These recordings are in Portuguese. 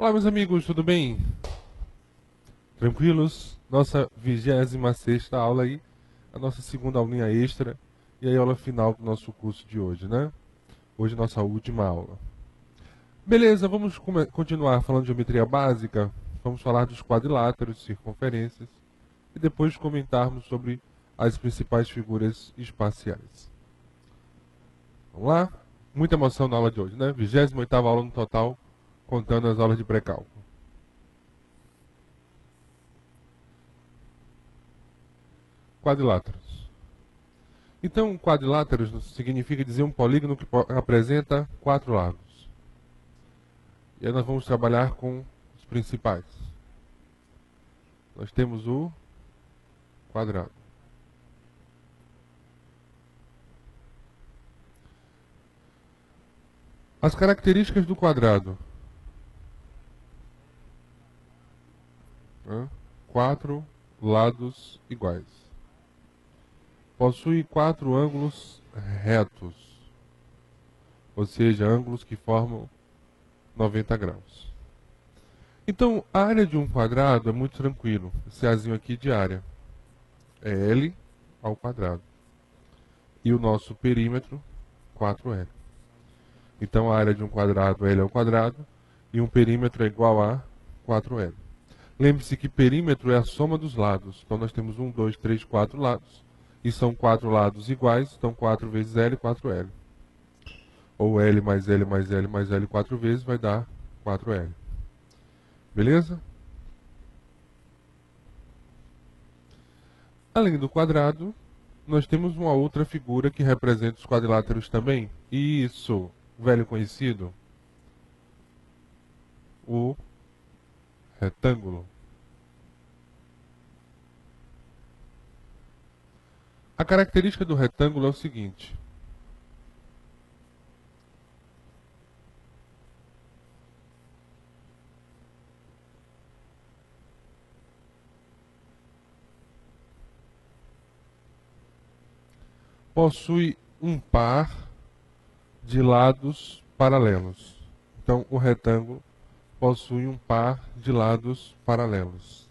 Olá, meus amigos, tudo bem? Tranquilos? Nossa 26ª aula aí, a nossa segunda aulinha extra e a aula final do nosso curso de hoje, né? Hoje nossa última aula. Beleza, vamos continuar falando de geometria básica. Vamos falar dos quadriláteros, circunferências e depois comentarmos sobre as principais figuras espaciais. Vamos lá? Muita emoção na aula de hoje, né? 28ª aula no total, contando as aulas de pré-cálculo. Quadriláteros. Então, quadriláteros significa dizer um polígono que apresenta 4 lados. E aí nós vamos trabalhar com os principais. Nós temos o quadrado. As características do quadrado. 4 lados iguais. Possui 4 ângulos retos. Ou seja, ângulos que formam 90 graus. Então, a área de um quadrado é muito tranquilo. Esse Azinho aqui de área é L ao quadrado. E o nosso perímetro, 4L. Então, a área de um quadrado é L ao quadrado e um perímetro é igual a 4L. Lembre-se que perímetro é a soma dos lados. Então, nós temos 1, 2, 3, 4 lados. E são 4 lados iguais, então 4 vezes L, 4L. Ou L mais L mais L mais L 4 vezes vai dar 4L. Beleza? Além do quadrado, nós temos uma outra figura que representa os quadriláteros também. Isso, velho conhecido, o retângulo. A característica do retângulo é o seguinte. Possui um par de lados paralelos. Então, o retângulo possui um par de lados paralelos.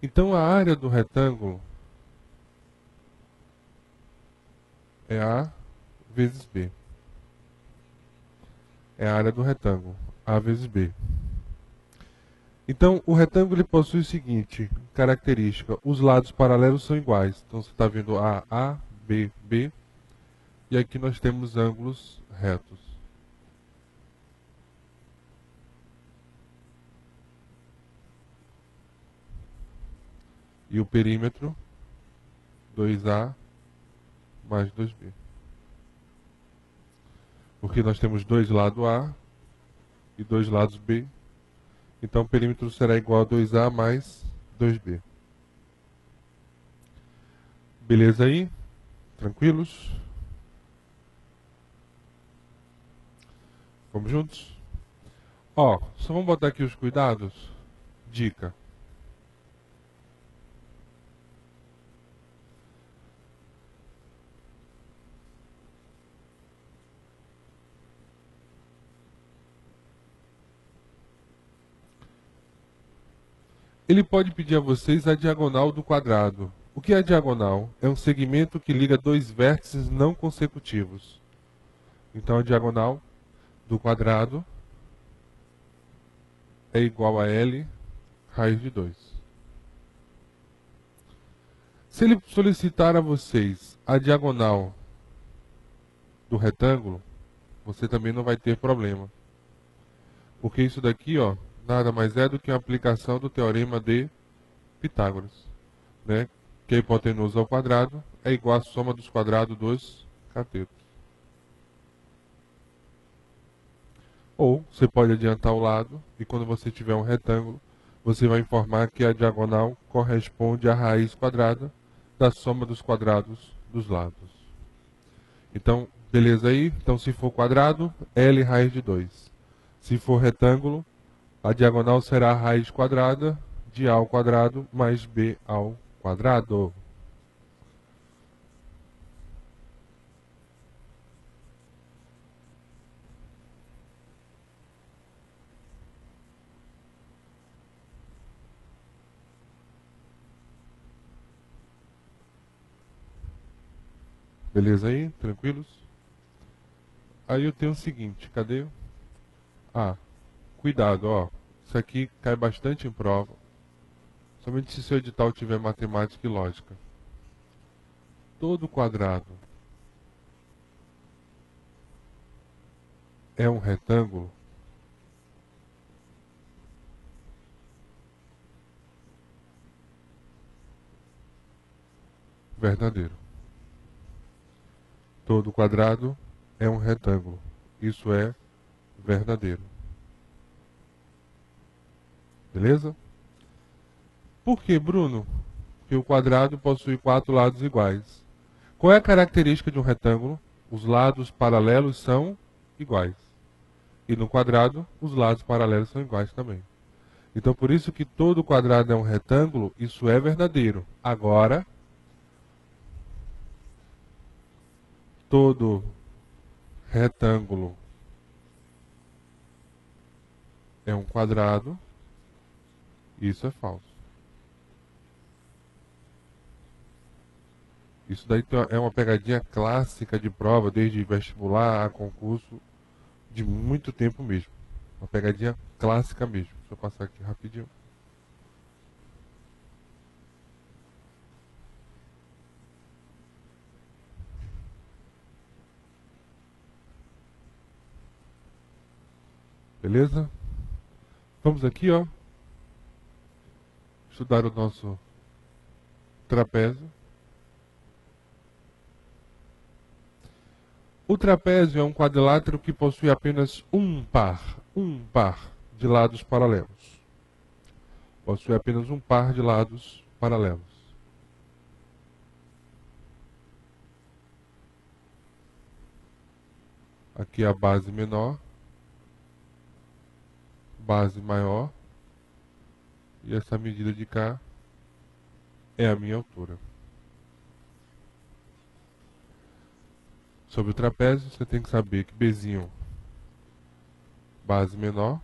Então, a área do retângulo é A vezes B. É a área do retângulo, A vezes B. Então, o retângulo ele possui o seguinte característica: os lados paralelos são iguais. Então, você está vendo A, B, B. E aqui nós temos ângulos retos. E o perímetro, 2A mais 2B. Porque nós temos dois lados A e dois lados B. Então, o perímetro será igual a 2A mais 2B. Beleza aí? Tranquilos? Vamos juntos? Ó, só vamos botar aqui os cuidados. Dica. Ele pode pedir a vocês a diagonal do quadrado. O que é a diagonal? É um segmento que liga dois vértices não consecutivos. Então, a diagonal do quadrado é igual a L raiz de 2. Se ele solicitar a vocês a diagonal do retângulo, você também não vai ter problema. Porque isso daqui, ó, nada mais é do que uma aplicação do teorema de Pitágoras, né? Que a hipotenusa ao quadrado é igual à soma dos quadrados dos catetos. Ou você pode adiantar o lado e quando você tiver um retângulo, você vai informar que a diagonal corresponde à raiz quadrada da soma dos quadrados dos lados. Então, beleza aí? Então, se for quadrado, L raiz de 2. Se for retângulo, a diagonal será a raiz quadrada de A ao quadrado mais B ao quadrado. Beleza aí? Tranquilos? Aí eu tenho o seguinte, cadê? Ah, cuidado, ó. Isso aqui cai bastante em prova. Somente se seu edital tiver matemática e lógica. Todo quadrado é um retângulo? Verdadeiro. Todo quadrado é um retângulo. Isso é verdadeiro. Beleza? Por que, Bruno? Porque o quadrado possui 4 lados iguais. Qual é a característica de um retângulo? Os lados paralelos são iguais. E no quadrado, os lados paralelos são iguais também. Então, por isso que todo quadrado é um retângulo, isso é verdadeiro. Agora, todo retângulo é um quadrado, isso é falso. Isso daí é uma pegadinha clássica de prova, desde vestibular a concurso, de muito tempo mesmo. Uma pegadinha clássica mesmo. Deixa eu passar aqui rapidinho. Beleza? Vamos aqui, ó. Estudar o nosso trapézio. O trapézio é um quadrilátero que possui apenas um par de lados paralelos. Possui apenas um par de lados paralelos. Aqui é a base menor, base maior, e essa medida de cá é a minha altura. Sobre o trapézio, você tem que saber que Bzinho, base menor,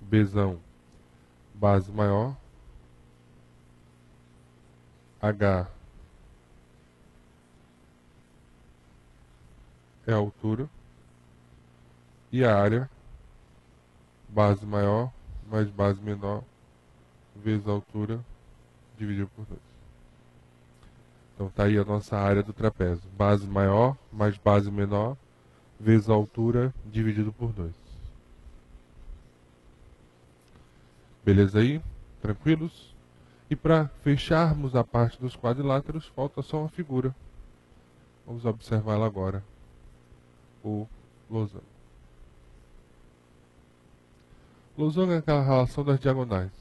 Bzão, base maior, H é a altura, e a área, base maior mais base menor, vezes a altura, dividido por 2. Então tá aí a nossa área do trapézio. Base maior mais base menor, vezes a altura, dividido por 2. Beleza aí? Tranquilos? E para fecharmos a parte dos quadriláteros, falta só uma figura. Vamos observá-la agora. O losango. Losango é aquela relação das diagonais.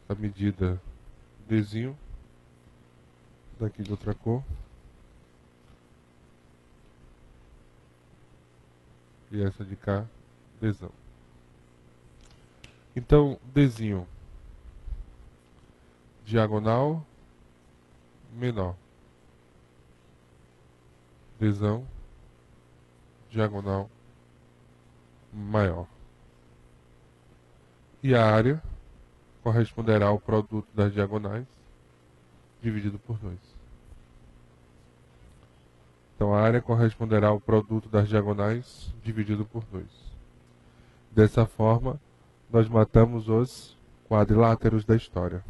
A medida Dzinho, daqui de outra cor. E essa de cá, Dzão. Então, Dzinho, diagonal menor. Dzão, diagonal maior. E a área corresponderá ao produto das diagonais dividido por 2. Então a área corresponderá ao produto das diagonais dividido por 2. Dessa forma, nós matamos os quadriláteros da história.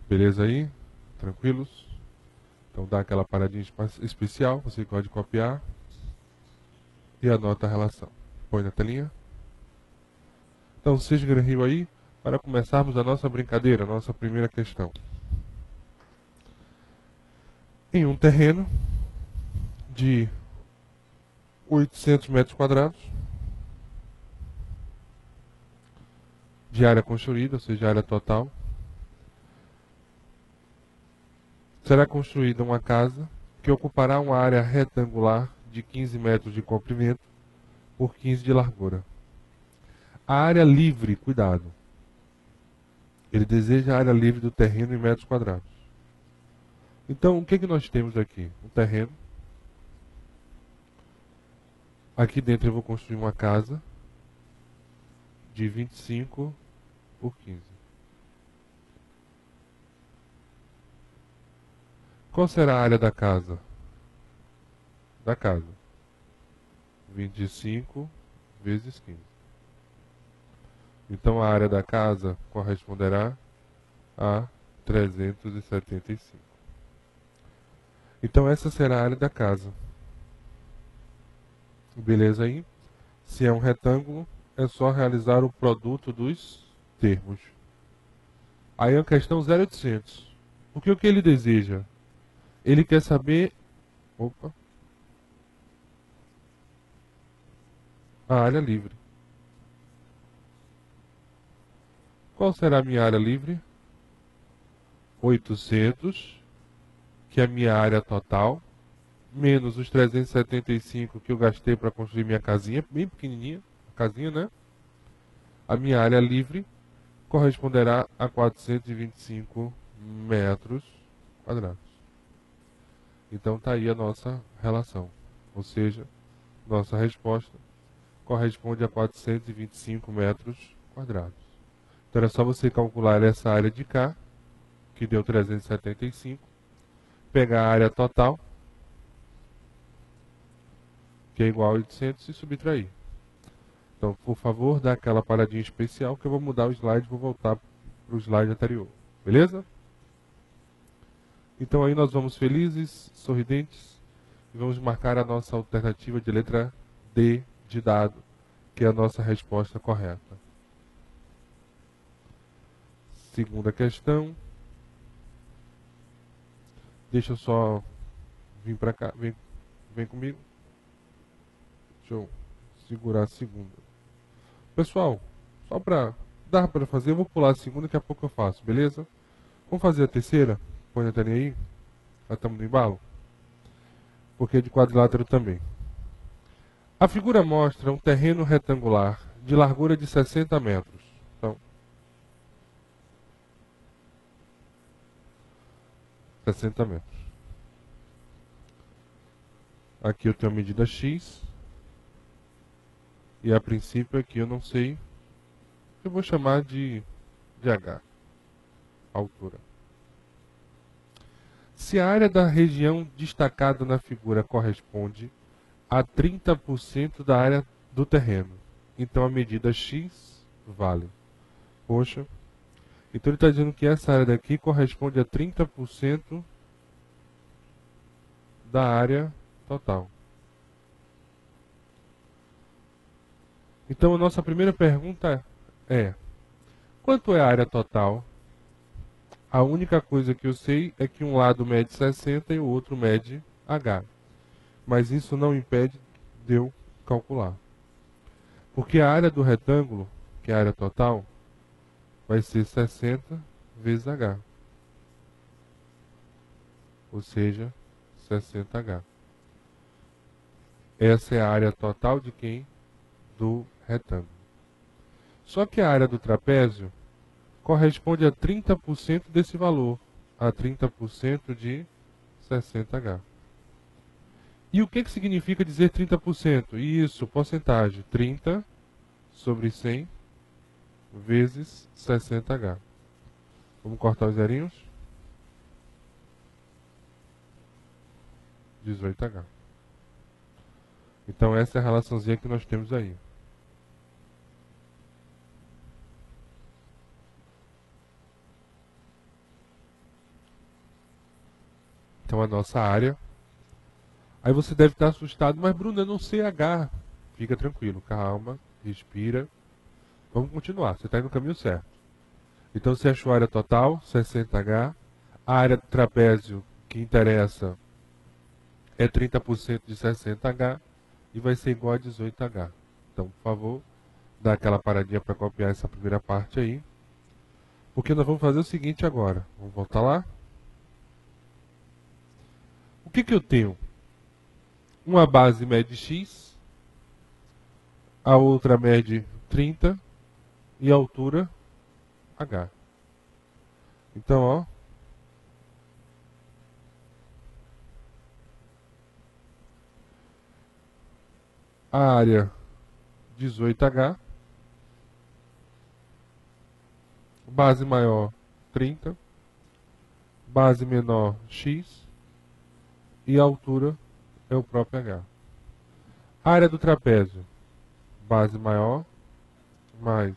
Beleza aí? Tranquilos? Então dá aquela paradinha especial, você pode copiar e anota a relação. Põe na telinha. Então seja rio aí para começarmos a nossa brincadeira, a nossa primeira questão. Em um terreno de 800 metros quadrados de área construída, ou seja, área total, será construída uma casa que ocupará uma área retangular de 15 metros de comprimento por 15 de largura. A área livre, cuidado. Ele deseja a área livre do terreno em metros quadrados. Então, o que nós temos aqui? Um terreno. Aqui dentro eu vou construir uma casa de 25 por 15. Qual será a área da casa? Da casa. 25 vezes 15. Então a área da casa corresponderá a 375. Então essa será a área da casa. Beleza aí? Se é um retângulo, é só realizar o produto dos termos. Aí a questão 0800. Porque o que ele deseja? Ele quer saber... Opa! A área livre. Qual será a minha área livre? 800, que é a minha área total, menos os 375 que eu gastei para construir minha casinha, bem pequenininha, a casinha, né? A minha área livre corresponderá a 425 metros quadrados. Então tá aí a nossa relação. Ou seja, nossa resposta corresponde a 425 metros quadrados. Então era só você calcular essa área de cá, que deu 375, pegar a área total, que é igual a 800, e subtrair. Então, por favor, dá aquela paradinha especial que eu vou mudar o slide e vou voltar para o slide anterior. Beleza? Então aí nós vamos felizes, sorridentes, e vamos marcar a nossa alternativa de letra D de dado, que é a nossa resposta correta. Segunda questão. Deixa eu só vir para cá, vem comigo. Deixa eu segurar a segunda. Pessoal, só para dar para fazer, eu vou pular a segunda, daqui a pouco eu faço, beleza? Vamos fazer a terceira? Põe a telinha aí. Já estamos no embalo? Porque é de quadrilátero também. A figura mostra um terreno retangular de largura de 60 metros. Então, 60 metros. Aqui eu tenho a medida X. E a princípio aqui eu não sei. Eu vou chamar de H. Altura. Se a área da região destacada na figura corresponde a 30% da área do terreno, então a medida X vale. Poxa. Então ele está dizendo que essa área daqui corresponde a 30% da área total. Então a nossa primeira pergunta é: quanto é a área total? A única coisa que eu sei é que um lado mede 60 e o outro mede H. Mas isso não impede de eu calcular. Porque a área do retângulo, que é a área total, vai ser 60 vezes H. Ou seja, 60H. Essa é a área total de quem? Do retângulo. Só que a área do trapézio corresponde a 30% desse valor, a 30% de 60H. E o que significa dizer 30%? Isso, porcentagem, 30 sobre 100 vezes 60H. Vamos cortar os zerinhos? 18H. Então essa é a relaçãozinha que nós temos aí. Então a nossa área. Aí você deve estar assustado, mas Bruno, eu não sei H. Fica tranquilo, calma, respira. Vamos continuar, você está indo no caminho certo. Então você achou a área total, 60H. A área do trapézio que interessa é 30% de 60H e vai ser igual a 18H. Então, por favor, dá aquela paradinha para copiar essa primeira parte aí. Porque nós vamos fazer o seguinte agora. Vamos voltar lá. O que eu tenho? Uma base mede X, a outra mede 30 e a altura H. Então, ó. A área 18H base maior 30, base menor x, e a altura é o próprio h. Área do trapézio, base maior mais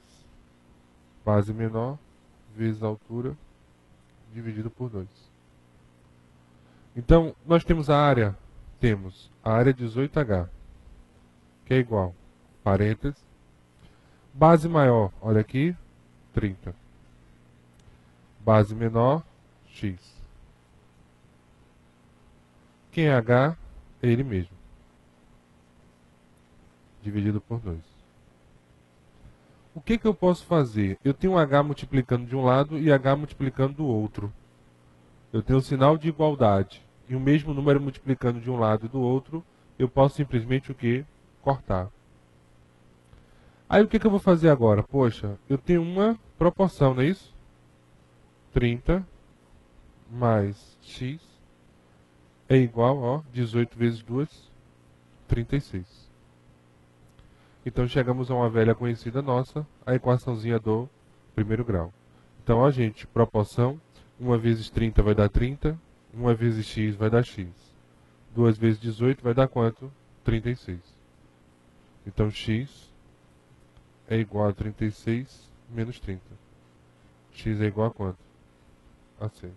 base menor vezes a altura dividido por 2. Então, nós temos a área 18H, que é igual, parênteses, base maior, olha aqui, 30. Base menor, x. Quem é H? É ele mesmo. Dividido por 2. O que eu posso fazer? Eu tenho H multiplicando de um lado e H multiplicando do outro. Eu tenho o sinal de igualdade. E o mesmo número multiplicando de um lado e do outro, eu posso simplesmente o quê? Cortar. Aí o que eu vou fazer agora? Poxa, eu tenho uma proporção, não é isso? 30 mais x é igual, ó, 18 vezes 2, 36. Então chegamos a uma velha conhecida nossa, a equaçãozinha do primeiro grau. Então, ó, gente, proporção, 1 vezes 30 vai dar 30, 1 vezes x vai dar x. 2 vezes 18 vai dar quanto? 36. Então, x é igual a 36 menos 30. X é igual a quanto? A 6.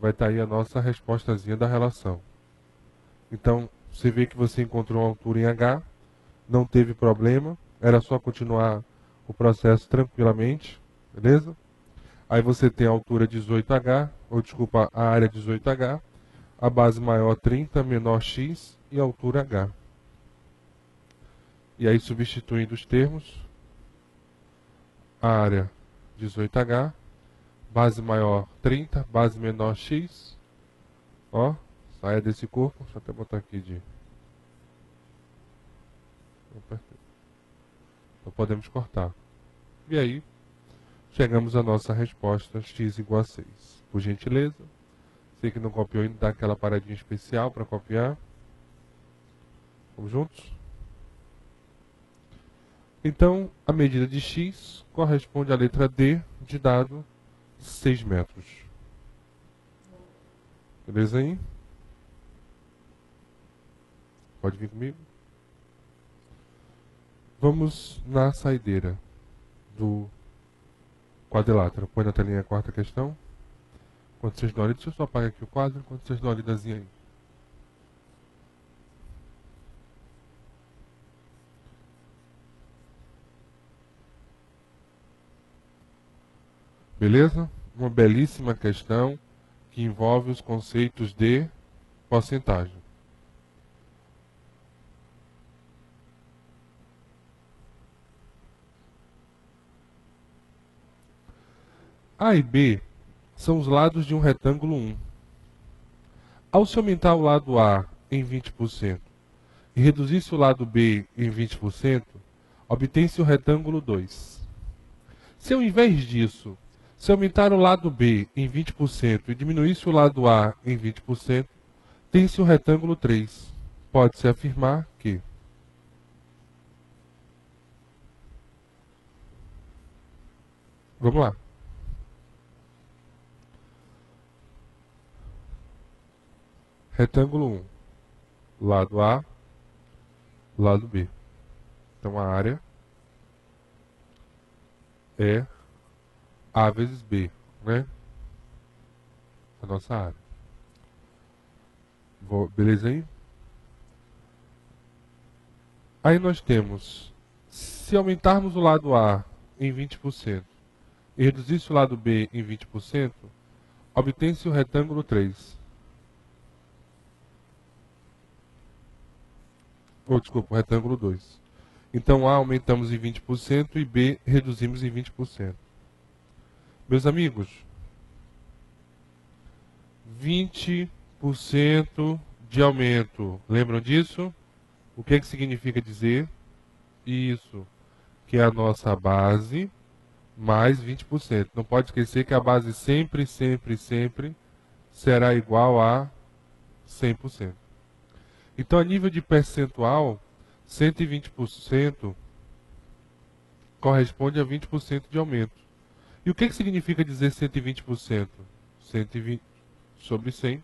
Vai estar aí a nossa respostazinha da relação. Então, você vê que você encontrou uma altura em H, não teve problema, era só continuar o processo tranquilamente, beleza? Aí você tem a altura 18H, ou desculpa, a área 18H, a base maior 30, menor x e a altura H. E aí, substituindo os termos, a área 18H, base maior 30, base menor x, ó, saia desse corpo, deixa eu até botar aqui de... Então podemos cortar. E aí, chegamos à nossa resposta, x igual a 6. Por gentileza, você que não copiou ainda, dá aquela paradinha especial para copiar. Vamos juntos? Então, a medida de x corresponde à letra D de dado 6 metros. Beleza aí? Pode vir comigo? Vamos na saideira do quadrilátero. Põe na telinha a quarta questão. Quando vocês dão a lida, deixa eu só apagar aqui o quadro, enquanto vocês dão a lidazinha aí. Beleza? Uma belíssima questão que envolve os conceitos de porcentagem. A e B são os lados de um retângulo 1. Ao se aumentar o lado A em 20% e reduzir-se o lado B em 20%, obtém-se o retângulo 2. Se ao invés disso, se aumentar o lado B em 20% e diminuir-se o lado A em 20%, tem-se o retângulo 3. Pode-se afirmar que... Vamos lá. Retângulo 1. Lado A, lado B. Então a área é A vezes B, né? A nossa área. Beleza aí? Aí nós temos, se aumentarmos o lado A em 20% e reduzir-se o lado B em 20%, obtém-se o retângulo 3. Ou, desculpa, o retângulo 2. Então A aumentamos em 20% e B reduzimos em 20%. Meus amigos, 20% de aumento. Lembram disso? O que significa dizer? Isso, que é a nossa base mais 20%. Não pode esquecer que a base sempre será igual a 100%. Então, a nível de percentual, 120% corresponde a 20% de aumento. E o que significa dizer 120%? 120 sobre 100,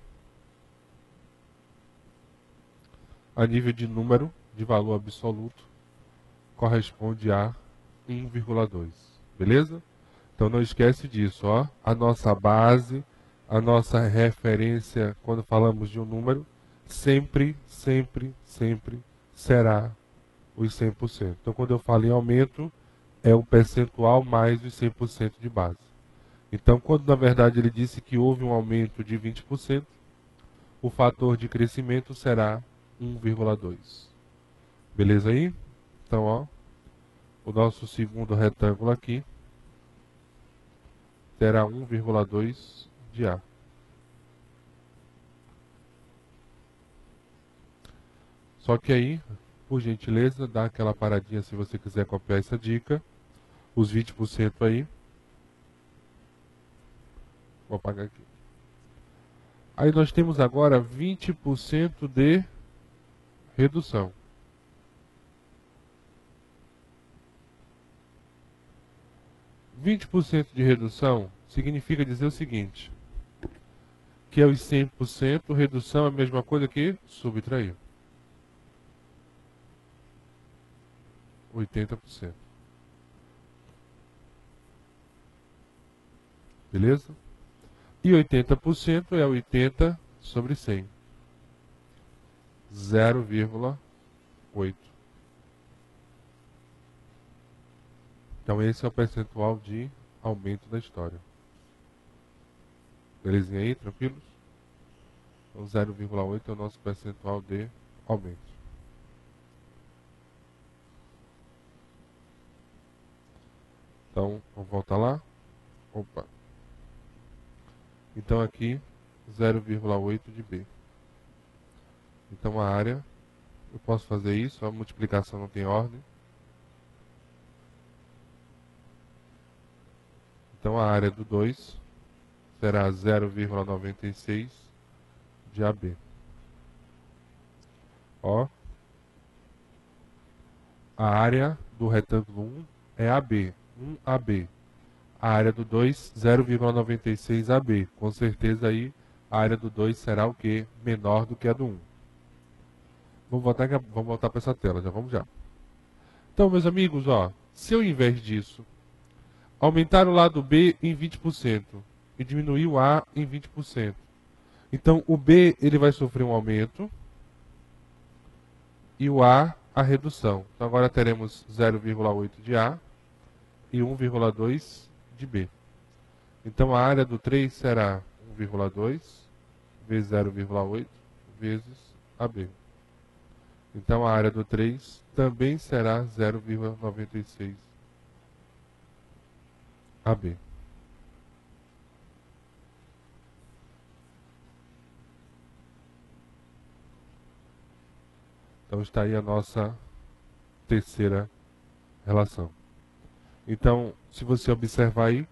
a nível de número, de valor absoluto, corresponde a 1,2. Beleza? Então não esquece disso, ó. A nossa base, a nossa referência, quando falamos de um número, sempre será os 100%. Então quando eu falo em aumento, é o percentual mais os 100% de base. Então quando na verdade ele disse que houve um aumento de 20%, o fator de crescimento será 1,2. Beleza aí? Então, ó, o nosso segundo retângulo aqui terá 1,2 de A. Só que aí, por gentileza, dá aquela paradinha se você quiser copiar essa dica. Os 20% aí. Vou apagar aqui. Aí nós temos agora 20% de redução. (20% de redução significa dizer o seguinte, que é os 100%, redução é a mesma coisa que subtrair. 80%. Beleza? E 80% é 80 sobre 100. 0,8. Então esse é o percentual de aumento da história. Belezinha aí, tranquilos? Então 0,8 é o nosso percentual de aumento. Então, vamos voltar lá. Opa. Então aqui, 0,8 de B. Então a área, eu posso fazer isso, a multiplicação não tem ordem. Então a área do 2 será 0,96 de AB. Ó, a área do retângulo 1 é AB, 1AB. A área do 2, 0,96 AB. Com certeza aí a área do 2 será o quê? Menor do que a do 1. Vamos voltar para essa tela, vamos já. Então, meus amigos, ó, se eu, ao invés disso, aumentar o lado B em 20% e diminuir o A em 20%, então o B ele vai sofrer um aumento e o A a redução. Então agora teremos 0,8 de A e 1,2 de B. Então a área do 3 será 1,2 vezes 0,8 vezes AB. Então a área do 3 também será 0,96 AB. Então está aí a nossa terceira relação. Então, se você observar aí,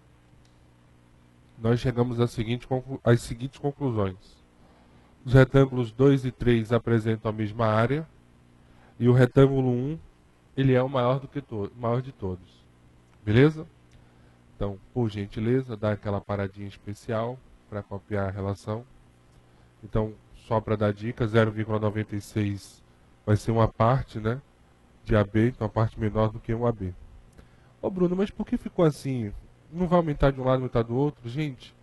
nós chegamos às seguintes conclusões. Os retângulos 2 e 3 apresentam a mesma área, e o retângulo 1, ele é o maior de todos. Beleza? Então, por gentileza, dá aquela paradinha especial para copiar a relação. Então, só para dar dica, 0,96 vai ser uma parte, né, de AB, então uma parte menor do que um AB. Ô Bruno, mas por que ficou assim? Não vai aumentar de um lado e aumentar do outro? Gente,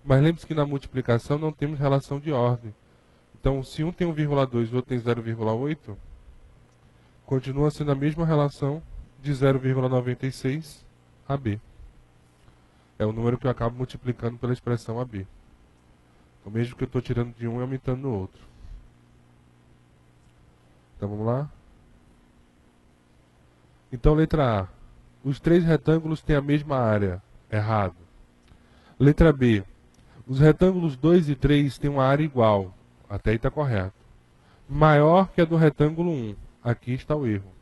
mas lembre-se que na multiplicação não temos relação de ordem. Então, se um tem 1,2 e o outro tem 0,8, continua sendo a mesma relação de 0,96 AB. É o número que eu acabo multiplicando pela expressão AB. Então, mesmo que eu estou tirando de um e aumentando no outro. Então, vamos lá. Então, letra A. Os três retângulos têm a mesma área. Errado. Letra B. Os retângulos 2 e 3 têm uma área igual. Até aí está correto. Maior que a do retângulo 1. Aqui está o erro.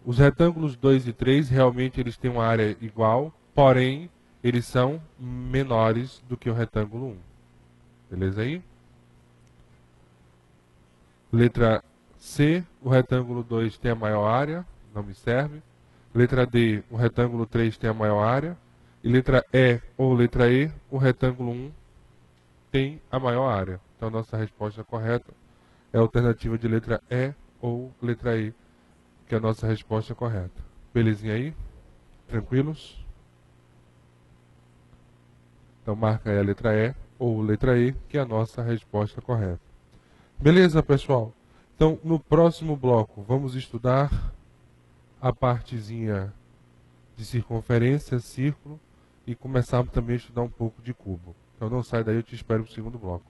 Os retângulos 2 e 3 realmente eles têm uma área igual, porém eles são menores do que o retângulo 1. Beleza aí? Letra C, o retângulo 2 tem a maior área, não me serve. Letra D, o retângulo 3 tem a maior área. e letra E ou letra E, o retângulo 1 tem a maior área. Então a nossa resposta correta é a alternativa de letra E ou letra E, que é a nossa resposta correta. Belezinha aí? Tranquilos? Então marca aí a letra E ou letra E, que é a nossa resposta correta. Beleza, pessoal? Então, no próximo bloco, vamos estudar a partezinha de circunferência, círculo, e começar também a estudar um pouco de cubo. Então não sai daí, eu te espero no segundo bloco.